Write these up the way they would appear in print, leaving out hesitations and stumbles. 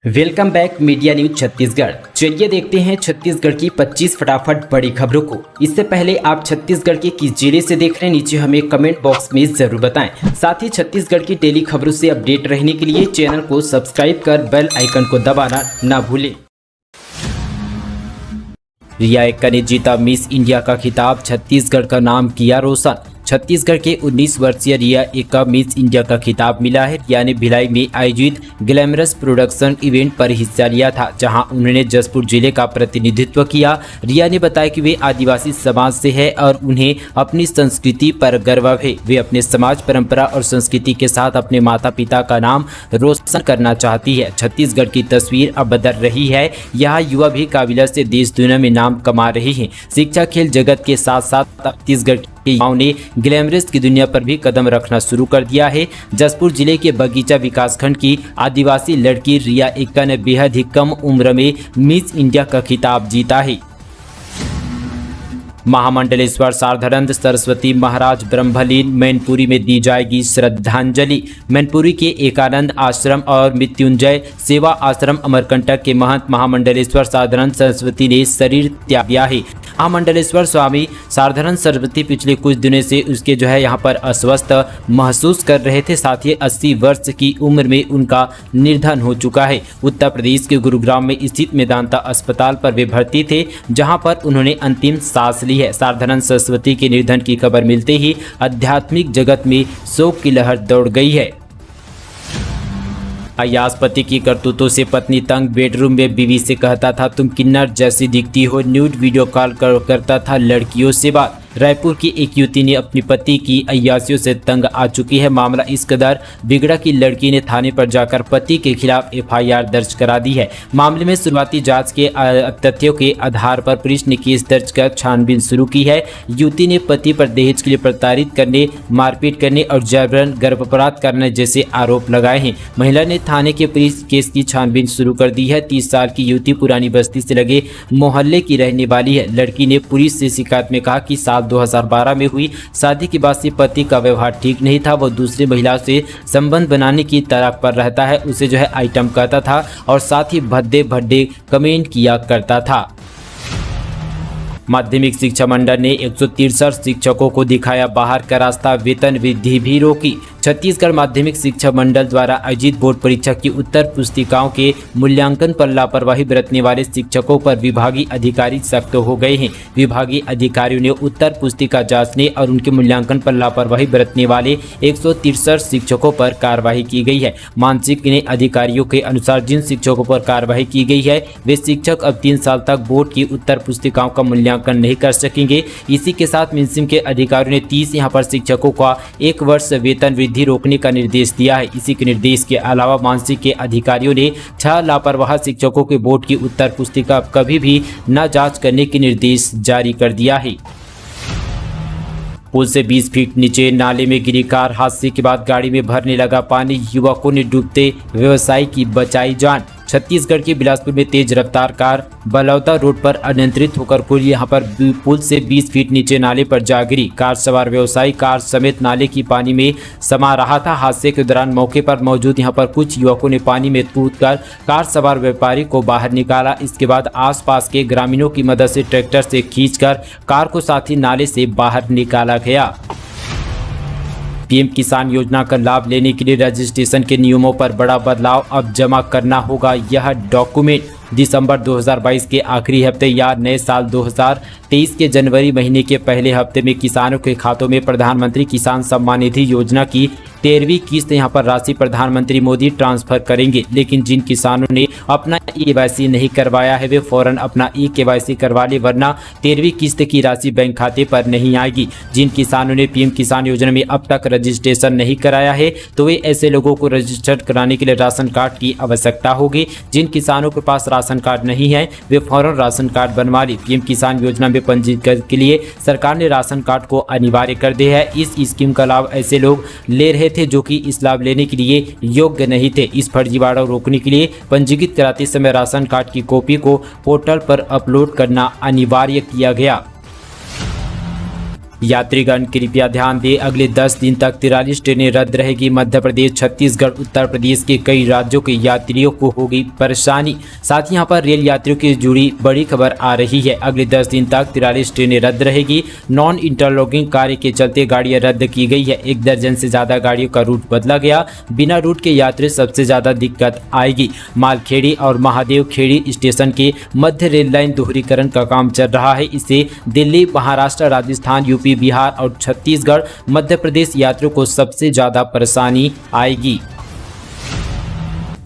Welcome back media news Chhattisgarh. चलिए देखते हैं छत्तीसगढ़ की 25 फटाफट बड़ी खबरों को। इससे पहले आप छत्तीसगढ़ के किस जिले से देख रहे हैं, नीचे हमें कमेंट बॉक्स में जरूर बताएं। साथ ही छत्तीसगढ़ की डेली खबरों से अपडेट रहने के लिए चैनल को सब्सक्राइब कर बेल आइकन को दबाना ना भूलें। रिया एक्का ने जीता मिस इंडिया का खिताब, छत्तीसगढ़ का नाम किया रोशन। छत्तीसगढ़ के 19 वर्षीय रिया एक्का मिस इंडिया का खिताब मिला है। रिया ने भिलाई में आयोजित ग्लैमरस प्रोडक्शन इवेंट पर हिस्सा लिया था, जहां उन्होंने जसपुर जिले का प्रतिनिधित्व किया। रिया ने बताया कि वे आदिवासी समाज से है और उन्हें अपनी संस्कृति पर गर्व है। वे अपने समाज, परंपरा और संस्कृति के साथ अपने माता पिता का नाम रोशन करना चाहती है। छत्तीसगढ़ की तस्वीर अब बदल रही है। यहाँ युवा भी काबिलियत से देश दुनिया में नाम कमा रहे हैं। शिक्षा, खेल जगत के साथ साथ छत्तीसगढ़ के युवाओं ने ग्लैमरस की दुनिया पर भी कदम रखना शुरू कर दिया है। जसपुर जिले के बगीचा विकासखंड की आदिवासी लड़की रिया एक्का ने बेहद ही कम उम्र में मिस इंडिया का खिताब जीता है। महामंडलेश्वर साधारण सरस्वती महाराज ब्रह्मलीन मैनपुरी में दी जाएगी श्रद्धांजलि। मैनपुरी के एकानंद आश्रम और मृत्युंजय सेवा आश्रम अमरकंटक के महंत महामंडलेश्वर साधारण सरस्वती ने शरीर त्याग दिया है। महामंडलेश्वर स्वामी साधारण सरस्वती पिछले कुछ दिनों से उसके यहाँ पर अस्वस्थ महसूस कर रहे थे। साथ ही 80 वर्ष की उम्र में उनका निधन हो चुका है। उत्तर प्रदेश के गुरुग्राम में स्थित मेदांता अस्पताल पर वे भर्ती थे, जहां पर उन्होंने अंतिम सांस ली है। साधारण सरस्वती के निधन की खबर मिलते ही आध्यात्मिक जगत में शोक की लहर दौड़ गई है। अय्याज पति की करतूतों से पत्नी तंग, बेडरूम में बीवी से कहता था तुम किन्नर जैसी दिखती हो, न्यूड वीडियो कॉल करता था लड़कियों से बात। रायपुर की एक युवती ने अपनी पति की अय्यासियों से तंग आ चुकी है। मामला इस कदर बिगड़ा कि लड़की ने थाने पर जाकर पति के खिलाफ एफआईआर दर्ज करा दी है। मामले में शुरुआती जांच के तथ्यों के आधार पर पुलिस ने केस दर्ज कर छानबीन शुरू की है। युवती ने पति पर दहेज के लिए प्रताड़ित करने, मारपीट करने और जबरन गर्भपात करने जैसे आरोप लगाए हैं। महिला ने थाने के पुलिस केस की छानबीन शुरू कर दी है। 30 साल की युवती पुरानी बस्ती से लगे मोहल्ले की रहने वाली है। लड़की ने पुलिस से शिकायत में कहा कि 2012 में हुई शादी के बाद से पति का व्यवहार ठीक नहीं था। वो दूसरी महिला से संबंध बनाने की तलाक पर रहता है, उसे आइटम कहता था और साथ ही भद्दे भड्डे कमेंट किया करता था। माध्यमिक शिक्षा मंडल ने 163 शिक्षकों को दिखाया बाहर का रास्ता, वेतन वृद्धि भी रोकी। छत्तीसगढ़ माध्यमिक शिक्षा मंडल द्वारा आयोजित बोर्ड परीक्षा की उत्तर पुस्तिकाओं के मूल्यांकन पर लापरवाही बरतने वाले शिक्षकों पर विभागीय अधिकारी सख्त हो गए हैं। विभागीय अधिकारियों ने उत्तर पुस्तिका जांचने और उनके मूल्यांकन पर लापरवाही बरतने वाले 163 शिक्षकों पर कार्रवाई की गई है। मानसिक ने अधिकारियों के अनुसार जिन शिक्षकों पर कार्रवाई की गई है वे शिक्षक अब 3 साल तक बोर्ड की उत्तर पुस्तिकाओं का मूल्यांकन नहीं कर सकेंगे। इसी के साथ मिनसिम के अधिकारियों ने 30 यहाँ पर शिक्षकों का 1 वर्ष वेतन वृद्धि रोकने का निर्देश दिया है। इसी के निर्देश के अलावा मानसिक के अधिकारियों ने 6 लापरवाह शिक्षकों के बोर्ड की उत्तर पुस्तिका कभी भी न जांच करने के निर्देश जारी कर दिया है। पुल से 20 फीट नीचे नाले में गिरी कार, हादसे के बाद गाड़ी में भरने लगा पानी, युवकों ने डूबते व्यवसायी की बचाई जान। छत्तीसगढ़ के बिलासपुर में तेज रफ्तार कार बलौदा रोड पर अनियंत्रित होकर पुल से 20 फीट नीचे नाले पर जा गिरी। कार सवार व्यवसायी कार समेत नाले की पानी में समा रहा था। हादसे के दौरान मौके पर मौजूद यहाँ पर कुछ युवकों ने पानी में कूदकर कार सवार व्यापारी को बाहर निकाला। इसके बाद आसपास के ग्रामीणों की मदद से ट्रैक्टर से खींचकर कार को साथ ही नाले से बाहर निकाला गया। पीएम किसान योजना का लाभ लेने के लिए रजिस्ट्रेशन के नियमों पर बड़ा बदलाव, अब जमा करना होगा यह डॉक्यूमेंट। दिसंबर 2022 के आखिरी हफ्ते या नए साल 2023 के जनवरी महीने के पहले हफ्ते में किसानों के खातों में प्रधानमंत्री किसान सम्मान निधि योजना की 13वीं किस्त यहां पर राशि प्रधानमंत्री मोदी ट्रांसफर करेंगे। लेकिन जिन किसानों ने अपना केवाईसी नहीं करवाया है वे फौरन अपना केवाईसी करवा ले, वरना 13वीं किस्त की राशि बैंक खाते पर नहीं आएगी। जिन किसानों ने पीएम किसान योजना में अब तक रजिस्ट्रेशन नहीं कराया है तो वे ऐसे लोगों को रजिस्टर्ड कराने के लिए राशन कार्ड की आवश्यकता होगी। जिन किसानों के पास राशन कार्ड नहीं है वे फौरन राशन कार्ड बनवा ले। पीएम किसान योजना में पंजीकरण के लिए सरकार ने राशन कार्ड को अनिवार्य कर दिया है। इस स्कीम का लाभ ऐसे लोग ले रहे थे जो कि इस लाभ लेने के लिए योग्य नहीं थे। इस फर्जीवाड़ा रोकने के लिए पंजीकृत कराते समय राशन कार्ड की कॉपी को पोर्टल पर अपलोड करना अनिवार्य किया गया। यात्रीगण कृपया ध्यान दें, अगले 10 दिन तक 43 ट्रेनें रद्द रहेगी। मध्य प्रदेश, छत्तीसगढ़, उत्तर प्रदेश के कई राज्यों के यात्रियों को होगी परेशानी। साथ ही यहाँ पर रेल यात्रियों की जुड़ी बड़ी खबर आ रही है। अगले 10 दिन तक 43 ट्रेनें रद्द रहेगी। नॉन इंटरलॉकिंग कार्य के चलते गाड़ियां रद्द की गई है। 1 दर्जन से ज्यादा गाड़ियों का रूट बदला गया। बिना रूट के यात्री सबसे ज्यादा दिक्कत आएगी। मालखेड़ी और महादेव खेड़ी स्टेशन के मध्य रेल लाइन दोहरीकरण का काम चल रहा है। इससे दिल्ली, महाराष्ट्र, राजस्थान, यूपी, बिहार और छत्तीसगढ़, मध्य प्रदेश यात्रियों को सबसे ज्यादा परेशानी आएगी।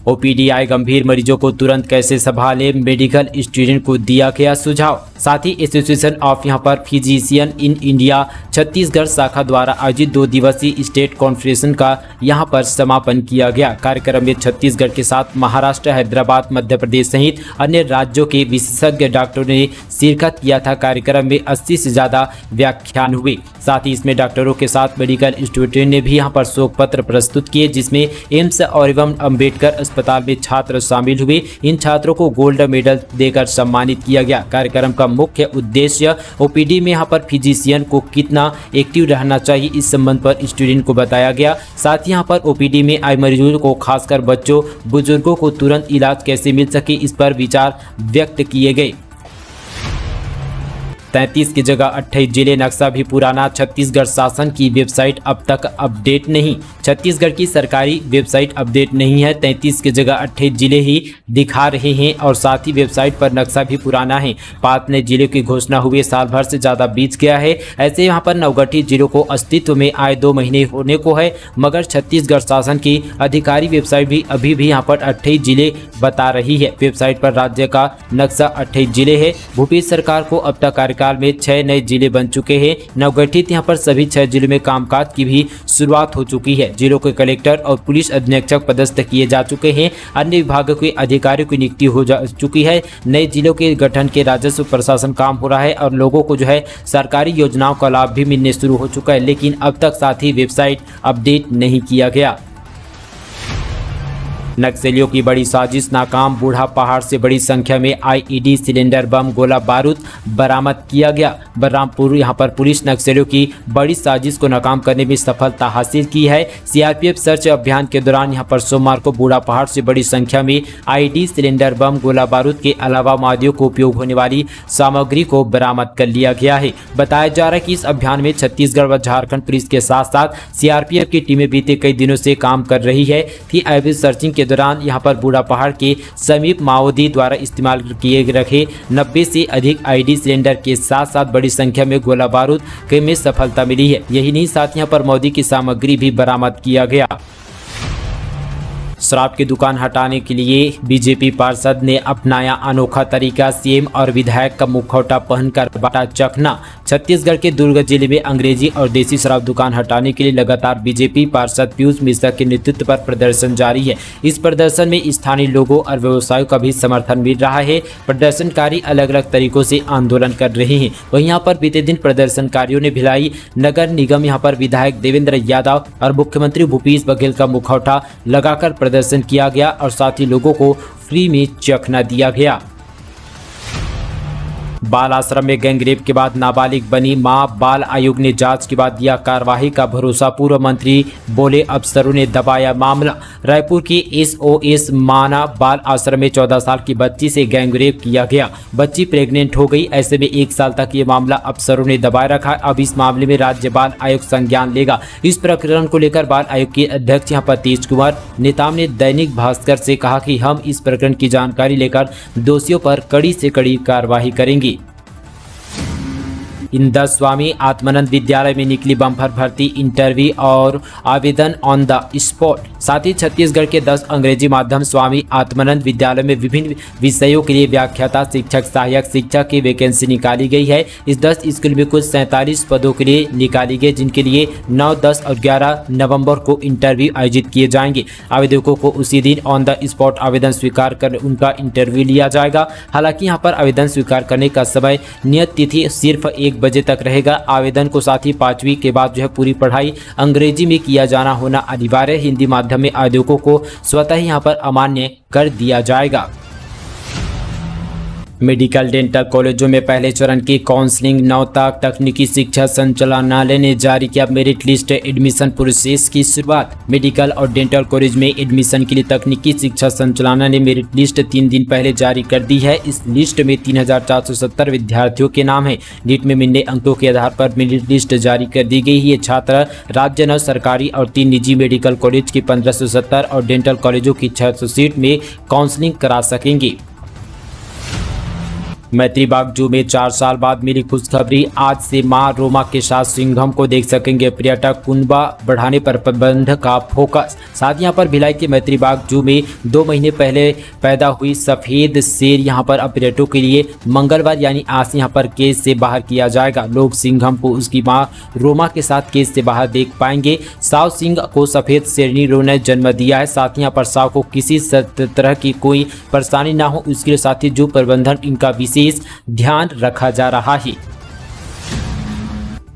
ओपीडी आए गंभीर मरीजों को तुरंत कैसे संभाले, मेडिकल स्टूडेंट को दिया गया सुझाव। साथ ही एसोसिएशन ऑफ यहाँ पर फिजिशियन इन इंडिया छत्तीसगढ़ शाखा द्वारा आयोजित 2 दिवसीय स्टेट कॉन्फ्रेंस का यहाँ पर समापन किया गया। कार्यक्रम में छत्तीसगढ़ के साथ महाराष्ट्र, हैदराबाद, मध्य प्रदेश सहित अन्य राज्यों के विशेषज्ञ डॉक्टरों ने शिरकत किया था। कार्यक्रम में 80 से ज्यादा व्याख्यान हुए। साथ ही इसमें डॉक्टरों के साथ मेडिकल स्टूडेंट ने भी यहाँ पर शोक पत्र प्रस्तुत किए, जिसमें एम्स और एवं अम्बेडकर अस्पताल में छात्र शामिल हुए। इन छात्रों को गोल्ड मेडल देकर सम्मानित किया गया। कार्यक्रम का मुख्य उद्देश्य ओपीडी में यहाँ पर फिजिशियन को कितना एक्टिव रहना चाहिए, इस संबंध पर स्टूडेंट को बताया गया। साथ ही यहाँ पर ओपीडी में आए मरीजों को, खासकर बच्चों, बुजुर्गों को तुरंत इलाज कैसे मिल सके, इस पर विचार व्यक्त किए गए। 33 की जगह 28 जिले, नक्शा भी पुराना। छत्तीसगढ़ शासन की वेबसाइट अब तक अपडेट नहीं। छत्तीसगढ़ की सरकारी वेबसाइट अपडेट नहीं है। 33 की जगह 28 जिले ही दिखा रहे हैं और साथ ही वेबसाइट पर नक्शा भी पुराना है। 5 नए जिले की घोषणा हुए, साल भर से ज़्यादा बीत गया है। ऐसे यहाँ पर नवगठित जिलों को अस्तित्व में आए 2 महीने होने को है, मगर छत्तीसगढ़ शासन की अधिकारी वेबसाइट भी अभी भी यहाँ पर 28 जिले बता रही है। वेबसाइट पर राज्य का नक्शा 28 जिले है। भूपेश सरकार को अब तक कार्यकाल में 6 नए जिले बन चुके हैं। नवगठित यहाँ पर सभी 6 जिलों में कामकाज की भी शुरुआत हो चुकी है। जिलों के कलेक्टर और पुलिस अधीक्षक पदस्थ किए जा चुके हैं। अन्य विभागों के अधिकारियों की नियुक्ति हो जा चुकी है। नए जिलों के गठन के राजस्व प्रशासन काम हो रहा है और लोगों को जो है सरकारी योजनाओं का लाभ भी मिलने शुरू हो चुका है, लेकिन अब तक साथ ही वेबसाइट अपडेट नहीं किया गया। नक्सलियों की बड़ी साजिश नाकाम, बूढ़ा पहाड़ से बड़ी संख्या में आईईडी, सिलेंडर, बम, गोला बारूद बरामद किया गया। बलरामपुर यहाँ पर पुलिस नक्सलियों की बड़ी साजिश को नाकाम करने में सफलता हासिल की है। सीआरपीएफ सर्च अभियान के दौरान यहाँ पर सोमवार को बूढ़ा पहाड़ से बड़ी संख्या में आईईडी, सिलेंडर, बम, गोला बारूद के अलावा माओवादियों को उपयोग होने वाली सामग्री को बरामद कर लिया गया है। बताया जा रहा है कि इस अभियान में छत्तीसगढ़ व झारखंड पुलिस के साथ साथ सीआरपीएफ की टीमें बीते कई दिनों से काम कर रही है कि एवरेज सर्चिंग के दौरान यहां पर बूढ़ा पहाड़ के समीप माओवादी द्वारा इस्तेमाल किए रखे 90 से अधिक आईडी सिलेंडर के साथ साथ बड़ी संख्या में गोला बारूद के में सफलता मिली है। यही नहीं, साथ यहां पर माओवादी की सामग्री भी बरामद किया गया। शराब की दुकान हटाने के लिए बीजेपी पार्षद ने अपनाया अनोखा तरीका, सीएम और विधायक का मुखौटा पहनकर बांटा चखना। छत्तीसगढ़ के दुर्ग जिले में अंग्रेजी और देसी शराब दुकान हटाने के लिए लगातार बीजेपी पार्षद पीयूष मिश्रा के नेतृत्व पर प्रदर्शन जारी है। इस प्रदर्शन में स्थानीय लोगों और व्यवसायियों का भी समर्थन मिल रहा है। प्रदर्शनकारी अलग अलग तरीकों से आंदोलन कर रहे हैं। वहीं यहाँ पर बीते दिन प्रदर्शनकारियों ने भिलाई नगर निगम यहाँ पर विधायक देवेंद्र यादव और मुख्यमंत्री भूपेश बघेल का मुखौटा लगाकर प्रदर्शन किया गया और साथ ही लोगों को फ्री में चखना दिया गया। बाल आश्रम में गैंगरेप के बाद नाबालिग बनी मां, बाल आयोग ने जांच के बाद दिया कार्रवाई का भरोसा। पूर्व मंत्री बोले अफसरों ने दबाया मामला। रायपुर की एसओएस माना बाल आश्रम में 14 साल की बच्ची से गैंगरेप किया गया। बच्ची प्रेग्नेंट हो गई। ऐसे में 1 साल तक ये मामला अफसरों ने दबाए रखा। अब इस मामले में राज्य बाल आयोग संज्ञान लेगा। इस प्रकरण को लेकर बाल आयोग के अध्यक्ष यहाँ पर तेज कुमार नेताम ने दैनिक भास्कर से कहा कि हम इस प्रकरण की जानकारी लेकर दोषियों पर कड़ी से कड़ी कार्रवाई करेंगे। इंदस स्वामी आत्मानंद विद्यालय में निकली बम्पर भर्ती, इंटरव्यू और आवेदन ऑन द स्पॉट। साथ ही छत्तीसगढ़ के 10 अंग्रेजी माध्यम स्वामी आत्मानंद विद्यालय में विभिन्न विषयों के लिए व्याख्याता, शिक्षक, सहायक शिक्षक की वैकेंसी निकाली गई है। इस 10 स्कूल में कुल 47 पदों के लिए निकाली गई, जिनके लिए 9, 10 और 11 नवंबर को इंटरव्यू आयोजित किए जाएंगे। आवेदकों को उसी दिन ऑन द स्पॉट आवेदन स्वीकार कर उनका इंटरव्यू लिया जाएगा। हालांकि यहाँ पर आवेदन स्वीकार करने का समय नियत तिथि सिर्फ 1 बजे तक रहेगा। आवेदन को साथ ही 5वीं के बाद जो है पूरी पढ़ाई अंग्रेजी में किया जाना होना अनिवार्य। हिंदी माध्यम में आवेदकों को स्वतः यहाँ पर अमान्य कर दिया जाएगा। मेडिकल डेंटल कॉलेजों में पहले चरण की काउंसलिंग 9 तक। तकनीकी शिक्षा संचालनालय ने जारी किया मेरिट लिस्ट एडमिशन प्रोसेस की शुरुआत। मेडिकल और डेंटल कॉलेज में एडमिशन के लिए तकनीकी शिक्षा संचालनालय ने मेरिट लिस्ट 3 दिन पहले जारी कर दी है। इस लिस्ट में 3470 विद्यार्थियों के नाम है। नीट में मिलने अंकों के आधार पर मेरिट लिस्ट जारी कर दी गई। ये छात्र राज्य 9 सरकारी और 3 निजी मेडिकल कॉलेज की 1570 और डेंटल कॉलेजों की 600 सीट में काउंसलिंग करा सकेंगे। मैत्री बाग जू में 4 साल बाद मिली खुशखबरी। आज से मां रोमा के साथ सिंघम को देख सकेंगे पर्यटक। कुनबा बढ़ाने पर प्रतिबंध का फोकस। साथ यहाँ पर भिलाई के मैत्री बाग जू में 2 महीने पहले पैदा हुई सफेद शेर यहाँ पर अब पर्यटकों के लिए मंगलवार यानी आज से यहाँ पर केज से बाहर किया जाएगा। लोग सिंघम को उसकी मां रोमा के साथ केज से बाहर देख पाएंगे। साव सिंह को सफेद शेरनी रो ने जन्म दिया है। साथ ही यहाँ पर साव को किसी तरह की कोई परेशानी ना हो इसके लिए साथ ही जू प्रबंधन इनका विशेष ध्यान रखा जा रहा है।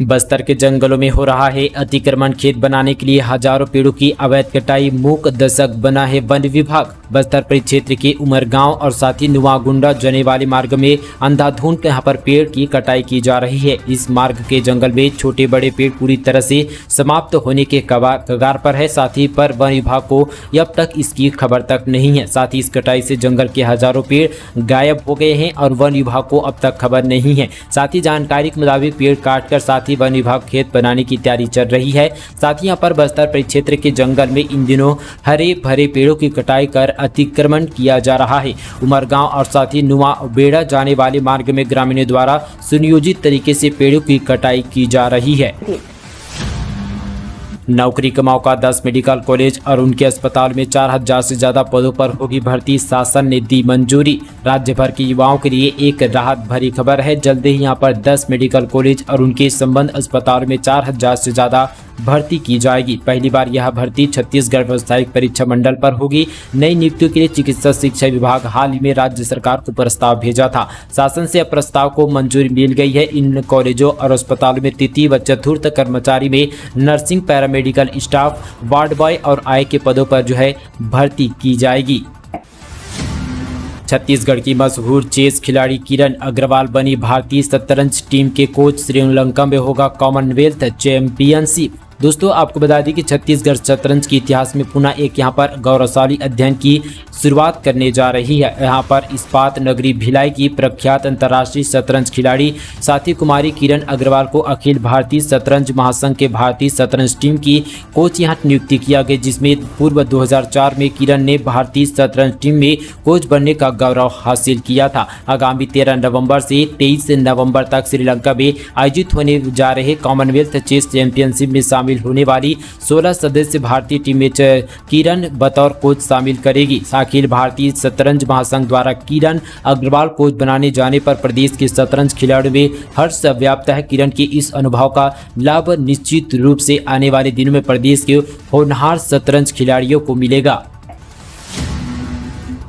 बस्तर के जंगलों में हो रहा है अतिक्रमण। खेत बनाने के लिए हजारों पेड़ों की अवैध कटाई मूक दशक बना है वन विभाग। बस्तर परिक्षेत्र के उमरगांव और साथ ही नुआगुंडा जाने वाले मार्ग में अंधाधुंध यहाँ पर पेड़ की कटाई की जा रही है। इस मार्ग के जंगल में छोटे बड़े पेड़ पूरी तरह से समाप्त होने के कगार पर है। साथ ही पर वन विभाग को अब तक इसकी खबर तक नहीं है। साथ ही इस कटाई से जंगल के हजारों पेड़ गायब हो गए हैं और वन विभाग को अब तक खबर नहीं है। साथ ही जानकारी के मुताबिक पेड़ काटकर साथ ही वन विभाग खेत बनाने की तैयारी चल रही है। साथ ही यहाँ पर बस्तर परिक्षेत्र के जंगल में इन दिनों हरे भरे पेड़ों की कटाई कर अतिक्रमण किया जा रहा है। उमरगांव और साथ ही नुआ बेड़ा जाने वाले मार्ग में ग्रामीणों द्वारा सुनियोजित तरीके से पेड़ों की कटाई की जा रही है। नौकरी का मौका 10 मेडिकल कॉलेज और उनके अस्पताल में 4000 से ज्यादा पदों पर होगी भर्ती। शासन ने दी मंजूरी। राज्य भर के युवाओं के लिए एक राहत भरी खबर है। जल्द ही यहां पर 10 मेडिकल कॉलेज और उनके संबंध अस्पताल में 4000 से ज्यादा भर्ती की जाएगी। पहली बार यह भर्ती छत्तीसगढ़ व्यावसायिक परीक्षा मंडल पर होगी। नई नियुक्तियों के लिए चिकित्सा शिक्षा विभाग हाल ही में राज्य सरकार को प्रस्ताव भेजा था। शासन से अब प्रस्ताव को मंजूरी मिल गई है। इन कॉलेजों और अस्पतालों में तृतीय व चतुर्थ कर्मचारी में nursing, paramedical staff, ward boy और आय के पदों पर भर्ती की जाएगी। छत्तीसगढ़ की मशहूर चेस खिलाड़ी किरण अग्रवाल बनी भारतीय शतरंज टीम के कोच। श्रीलंका में होगा कॉमनवेल्थ चैंपियनशिप। दोस्तों आपको बता दें कि छत्तीसगढ़ शतरंज के इतिहास में पुनः एक यहाँ पर गौरवशाली अध्ययन की शुरुआत करने जा रही है। यहाँ पर इस्पात नगरी भिलाई की प्रख्यात अंतर्राष्ट्रीय शतरंज खिलाड़ी साथी कुमारी किरण अग्रवाल को अखिल भारतीय शतरंज महासंघ के भारतीय शतरंज टीम की कोच यहाँ नियुक्ति किया गया, जिसमें पूर्व 2004 में किरण ने भारतीय शतरंज टीम में कोच बनने का गौरव हासिल किया था। आगामी 13 नवंबर से 23 नवंबर तक श्रीलंका में आयोजित होने जा रहे कॉमनवेल्थ चेस चैंपियनशिप में शामिल होने वाली 16 सदस्य भारतीय टीम में किरण बतौर कोच शामिल करेगी। अखिल भारतीय शतरंज महासंघ द्वारा किरण अग्रवाल कोच बनाने जाने पर प्रदेश के शतरंज खिलाड़ियों में हर्ष व्याप्त है। किरण के इस अनुभव का लाभ निश्चित रूप से आने वाले दिनों में प्रदेश के होनहार शतरंज खिलाड़ियों को मिलेगा।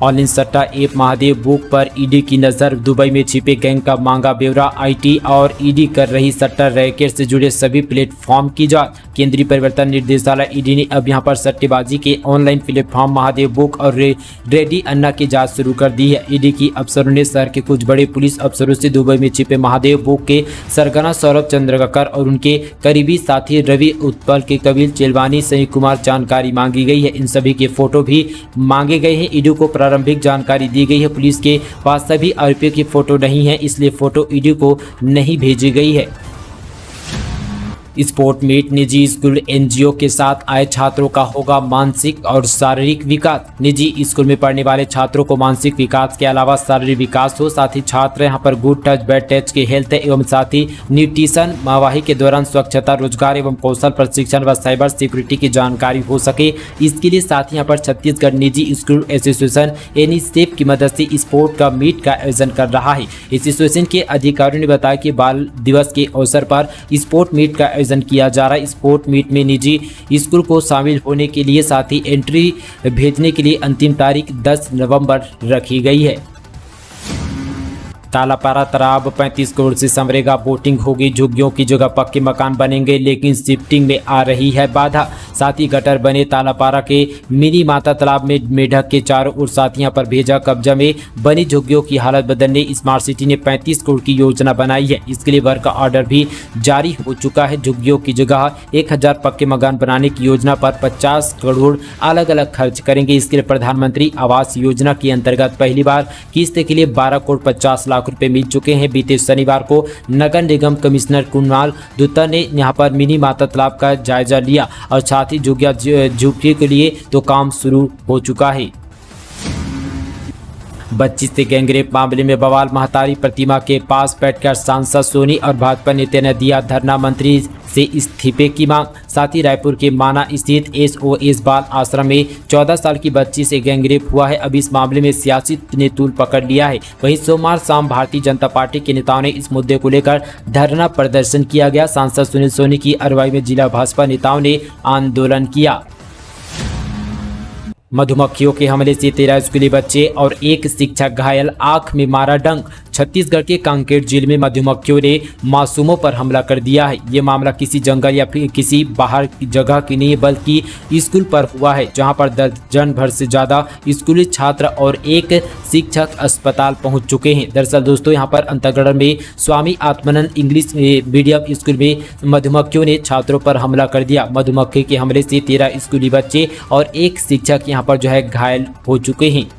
ऑनलाइन सट्टा ऐप महादेव बुक पर ईडी की नजर। दुबई में छिपे गैंग का मांगा ब्यौरा। आईटी और ईडी कर रही सट्टा रैकेट से जुड़े सभी प्लेटफॉर्म की जांच। केंद्रीय प्रवर्तन निर्देशालय ईडी ने अब यहां पर सट्टेबाजी के ऑनलाइन प्लेटफॉर्म महादेव बुक और रेडी अन्ना की जांच शुरू कर दी है। ईडी की अफसरों ने शहर के कुछ बड़े पुलिस अफसरों से दुबई में छिपे महादेव बुक के सरगना सौरभ चंद्रकर और उनके करीबी साथी रवि उत्पल के कबील चेलवानी सही कुमार जानकारी मांगी गई है। इन सभी के फोटो भी मांगे गए हैं। ईडी को प्रारंभिक जानकारी दी गई है। पुलिस के पास सभी आरोपियों की फोटो नहीं है, इसलिए फोटो ईडी को नहीं भेजी गई है। Sport meet. निजी स्कूल एनजीओ के साथ आए छात्रों का होगा मानसिक और शारीरिक विकास। निजी स्कूल में पढ़ने वाले छात्रों को मानसिक विकास के अलावा शारीरिक विकास हो। साथ ही छात्र यहां पर गुड टच बैड टच के हेल्थ एवं साथ ही न्यूट्रिशन माहवाही के दौरान स्वच्छता, रोजगार एवं कौशल प्रशिक्षण व साइबर सिक्योरिटी की जानकारी हो सके, इसके लिए साथ ही यहाँ पर छत्तीसगढ़ निजी स्कूल एसोसिएशन एनीसेफ की मदद से स्पोर्ट का मीट का आयोजन कर रहा है। एसोसिएशन के अधिकारियों ने बताया कि बाल दिवस के अवसर पर स्पोर्ट मीट का आयोजन किया जा रहा है। स्पोर्ट मीट में निजी स्कूल को शामिल होने के लिए साथ ही एंट्री भेजने के लिए अंतिम तारीख 10 नवंबर रखी गई है। तालापारा तालाब 35 करोड़ से संवरेगा, बोटिंग होगी, झुग्गियों की जगह पक्के मकान बनेंगे, लेकिन शिफ्टिंग में आ रही है बाधा। साथ ही गटर बने तालापारा के मिनी माता तालाब में मेढक के चारों ओर साथियां पर भेजा कब्जा में बनी झुग्गियों की हालत बदलने स्मार्ट सिटी ने 35 करोड़ की योजना बनाई है। इसके लिए वर्क ऑर्डर भी जारी हो चुका है। झुग्गियों की जगह 1000 पक्के मकान बनाने की योजना पर 50 करोड़ अलग अलग खर्च करेंगे। इसके लिए प्रधानमंत्री आवास योजना के अंतर्गत पहली बार किस्त के लिए 12 करोड़ 50 लाख रुपए मिल चुके हैं। बीते शनिवार को नगर निगम कमिश्नर कुणाल दुत्ता ने यहां पर मिनी माता तालाब का जायजा लिया और साथ ही झुग्गी के लिए तो काम शुरू हो चुका है। बच्ची से गैंगरेप मामले में बवाल, महतारी प्रतिमा के पास बैठकर सांसद सोनी और भाजपा नेता ने दिया धरना, मंत्री से इस्तीफे की मांग। साथ ही रायपुर के माना स्थित SOS बाल आश्रम में 14 साल की बच्ची से गैंगरेप हुआ है। अब इस मामले में सियासी ने तूल पकड़ लिया है। वहीं सोमवार शाम भारतीय जनता पार्टी के नेताओं ने इस मुद्दे को लेकर धरना प्रदर्शन किया गया। सांसद सुनील सोनी की अगुवाई में जिला भाजपा नेताओं ने आंदोलन किया। मधुमक्खियों के हमले से 13 स्कूली बच्चे और एक शिक्षक घायल, आंख में मारा डंक। छत्तीसगढ़ के कांकेर जेल में मधुमक्खियों ने मासूमों पर हमला कर दिया है। ये मामला किसी जंगल या फिर किसी बाहर की जगह की नहीं बल्कि स्कूल पर हुआ है, जहां पर दर्जन भर से ज़्यादा स्कूली छात्र और एक शिक्षक अस्पताल पहुंच चुके हैं। दरअसल दोस्तों, यहां पर अंतरगढ़ में Swami Atmanand English medium school में मधुमक्खियों ने छात्रों पर हमला कर दिया। मधुमक्खी के हमले से 13 स्कूली बच्चे और एक शिक्षक यहाँ पर जो है घायल हो चुके हैं।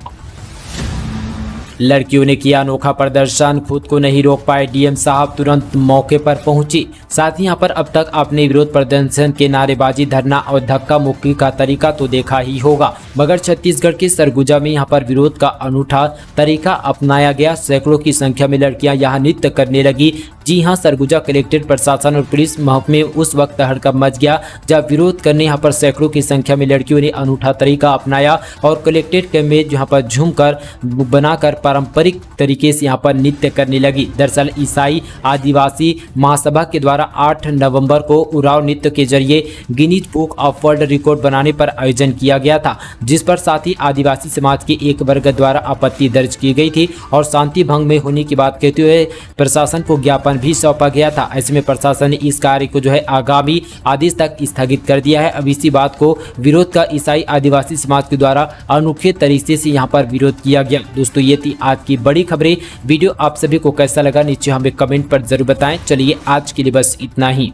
लड़कियों ने किया अनोखा प्रदर्शन, खुद को नहीं रोक पाए डीएम साहब, तुरंत मौके पर पहुंचे। साथ ही यहाँ पर अब तक आपने विरोध प्रदर्शन के नारेबाजी, धरना और धक्का मुक्की का तरीका तो देखा ही होगा, मगर छत्तीसगढ़ के सरगुजा में यहाँ पर विरोध का अनूठा तरीका अपनाया गया। सैकड़ों की संख्या में लड़कियां यहाँ नृत्य करने लगी। जी हाँ, सरगुजा कलेक्ट्रेट प्रशासन और पुलिस महकमे उस वक्त हड़कंप मच गया जब विरोध करने यहाँ पर सैकड़ों की संख्या में लड़कियों ने अनूठा तरीका अपनाया और कलेक्ट्रेट के में यहाँ पर झूमकर बनाकर पारंपरिक तरीके से यहाँ पर नृत्य करने लगी। दरअसल ईसाई आदिवासी महासभा के द्वारा 8 नवंबर को उराव नृत्य के जरिए Guinness book of world record बनाने पर आयोजन किया गया था, जिस पर साथ ही आदिवासी समाज के एक वर्ग द्वारा आपत्ति दर्ज की गई थी और शांति भंग में होने की बात कहते हुए प्रशासन को ज्ञापन भी सौंपा गया था। ऐसे में प्रशासन ने इस कार्य को जो है आगामी आदेश तक स्थगित कर दिया है। अब इसी बात को विरोध का ईसाई आदिवासी समाज के द्वारा अनोखे तरीके से यहाँ पर विरोध किया गया। दोस्तों, ये थी आज की बड़ी खबरें। वीडियो आप सभी को कैसा लगा नीचे हमें कमेंट पर जरूर बताएं। चलिए आज के लिए बस इतना ही।